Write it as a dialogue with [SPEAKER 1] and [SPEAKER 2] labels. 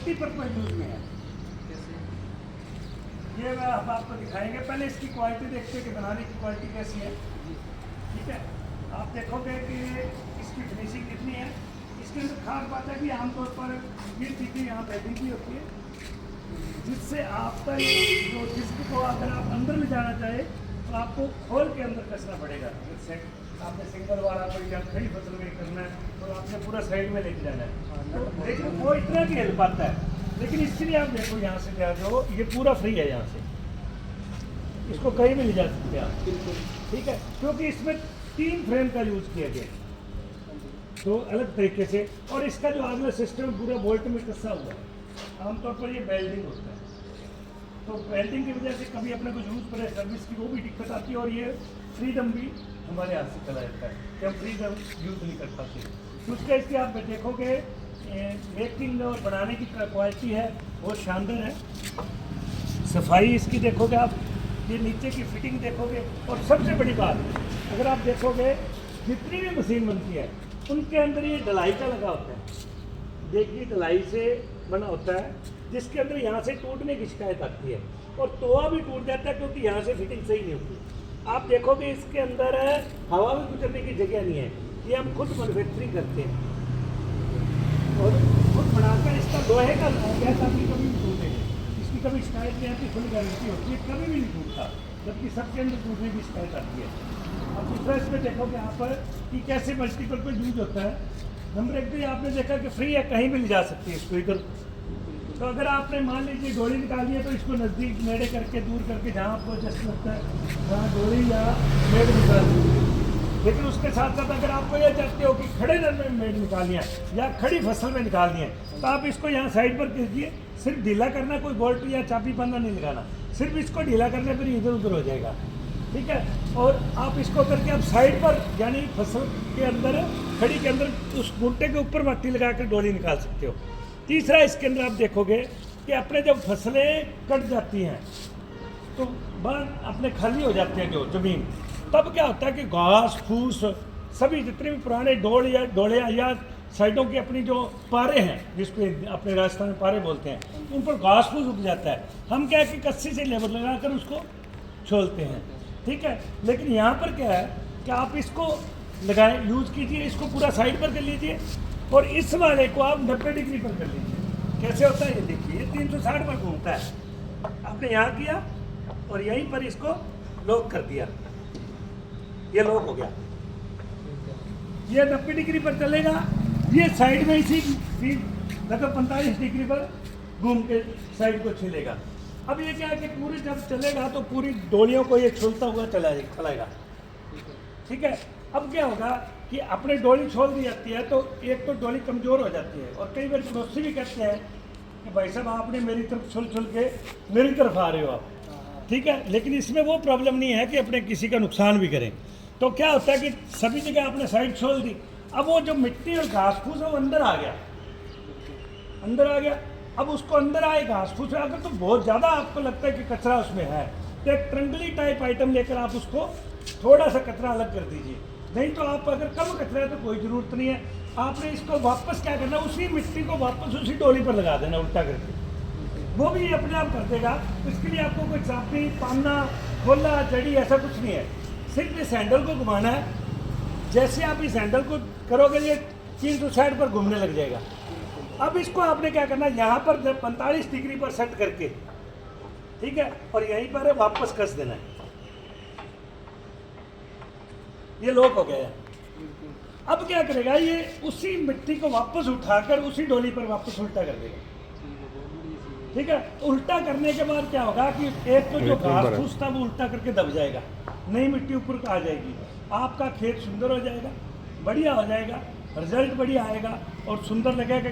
[SPEAKER 1] Multipurpose use में है। ये मैं अब आपको दिखाएंगे। पहले इसकी क्वालिटी देखते हैं कि बनाने की क्वालिटी कैसी है। ठीक है, आप देखोगे कि इसकी फिनिशिंग कितनी है। इसके अंदर खास बात है कि आमतौर पर ये चीज़ें यहाँ बैठी की होती है, जिससे आपका जो डिस्क को अगर आप अंदर में जाना चाहे तो आपको खोल के अंदर कसना पड़ेगा। जैसे आपने सिंगल वाला कोई या खड़ी फसल में करना है तो आपने पूरा साइड में लेके जाना है, तो लेकिन वो इतना की हेल्प आता है। लेकिन इसके लिए आप देखो यहाँ से क्या जो ये पूरा फ्री है, यहाँ से इसको कहीं भी ले जा सकते हैं आप। ठीक है, क्योंकि इसमें 3 फ्रेम का यूज़ किया गया तो अलग तरीके से। और इसका जो अगला सिस्टम पूरा बोल्ट में कसा हुआ है। आमतौर पर ये वेल्डिंग होता है, तो वेल्डिंग की वजह से कभी अपने को यूज़ पर सर्विस की वो भी दिक्कत आती है। और ये फ्रीडम भी हमारे हाथ से चला जाता है कि हम फ्रीडम यूज़ नहीं कर पाते। तो उसका इसकी आप देखोगे मेकिंग और बनाने की क्वालिटी है बहुत शानदार है। सफाई इसकी देखोगे आप, ये नीचे की फिटिंग देखोगे। और सबसे बड़ी बात, अगर आप देखोगे जितनी भी मशीन बनती है उनके अंदर ये ढलाई का लगा होता है। देखिए ढलाई से बना होता है, जिसके अंदर यहाँ से टूटने की शिकायत आती है और तोआ भी टूट जाता है क्योंकि यहाँ से फिटिंग सही नहीं होती। आप देखोगे इसके अंदर हवा में गुजरने की जगह नहीं है, ये हम खुद मैन्युफैक्चरिंग करते हैं और खुद बनाकर इसका लोहे का गया ताकि कभी भी टूटे। इसकी कभी शिकायत नहीं आती, फुल गारंटी होती है, कभी भी नहीं टूटता, जबकि सबके अंदर टूटने की शिकायत आती है। अब दूसरा इसमें देखोगे यहाँ पर कि कैसे मल्टीपर्पज यूज होता है। नंबर 1 तो आपने देखा कि फ्री है, कहीं भी ले जा सकती है इसको इधर। तो अगर आपने मान लीजिए डोरी निकाली है तो इसको नज़दीक नेड़े करके दूर करके जहाँ आपको जस्ट लगता है वहाँ डोरी या मेड निकाल सकते हैं। लेकिन उसके साथ साथ अगर आपको ये चाहते हो कि खड़े दर में मेड निकालनी है या खड़ी फसल में निकालनी है तो आप इसको यहाँ साइड पर कीजिए। सिर्फ ढीला करना, कोई बोल्ट या चाबी बंदा नहीं लगाना, सिर्फ इसको ढीला करने पर इधर उधर हो जाएगा। ठीक है, और आप इसको करके आप साइड पर यानी फसल के अंदर खड़ी के अंदर उस गुंटे के ऊपर मट्टी लगा कर डोली निकाल सकते हो। तीसरा इसके अंदर आप देखोगे कि अपने जब फसलें कट जाती हैं तो बाहर अपने खाली हो जाते हैं जो ज़मीन, तब क्या होता है कि घास फूस सभी जितने भी पुराने डोले या साइडों की अपनी जो पारे हैं, जिसको अपने राजस्थान में पारे बोलते हैं, उन पर घास फूस उग जाता है। हम क्या है कि कस्सी से लेबर लगाकर उसको छोलते हैं। ठीक है, लेकिन यहाँ पर क्या है कि आप इसको लगाएं, यूज़ कीजिए, इसको पूरा साइड पर कर लीजिए और इस वाले को आप 90 डिग्री पर कर लीजिए। कैसे होता है ये देखिए, 360 पर घूमता है। आपने यहाँ किया और यहीं पर इसको लॉक कर दिया, ये लॉक हो गया। ये 90 डिग्री पर चलेगा, ये साइड में इसी लगभग 45 डिग्री पर घूम के साइड को छिलेगा। अब ये क्या है कि पूरी जब चलेगा तो पूरी डोलियों को ये छोलता हुआ चलाएगा। ठीक है, अब क्या होगा कि अपने डोली छोड़ दी जाती है तो एक तो डोली कमज़ोर हो जाती है और कई बार पड़ोसी भी कहते हैं कि भाई साहब आपने मेरी तरफ छुल के मेरी तरफ आ रहे हो आप। ठीक है, लेकिन इसमें वो प्रॉब्लम नहीं है कि अपने किसी का नुकसान भी करें। तो क्या होता है कि सभी जगह आपने साइड छोड़ दी, अब वो जो मिट्टी और घास फूस है वो अंदर आ गया। अब उसको अंदर आए घास फूस अगर तो बहुत ज़्यादा आपको लगता है कि कचरा उसमें है तो एक ट्रंगली टाइप आइटम लेकर आप उसको थोड़ा सा कचरा अलग कर दीजिए। नहीं तो आप अगर कम कचरा है तो कोई ज़रूरत नहीं है, आपने इसको वापस क्या करना, उसी मिट्टी को वापस उसी डोली पर लगा देना उल्टा करके, वो भी अपने आप कर देगा। इसके लिए आपको कोई चापी पाना खोला जड़ी ऐसा कुछ नहीं है, सिर्फ इस हैंडल को घुमाना है। जैसे आप इस हैंडल को करोगे ये 360 पर घूमने लग जाएगा। अब इसको आपने क्या करना है, यहाँ पर 45 डिग्री पर सेट करके, ठीक है, और यहीं पर वापस कस देना है। ये लॉक हो गया है। अब क्या करेगा, ये उसी मिट्टी को वापस उठाकर उसी डोली पर वापस उल्टा कर देगा। ठीक है, उल्टा करने के बाद क्या होगा कि एक तो जो घास फूस था वो उल्टा करके दब जाएगा, नई मिट्टी ऊपर आ जाएगी, आपका खेत सुंदर हो जाएगा, बढ़िया हो जाएगा, रिजल्ट बढ़िया आएगा और सुंदर लगेगा।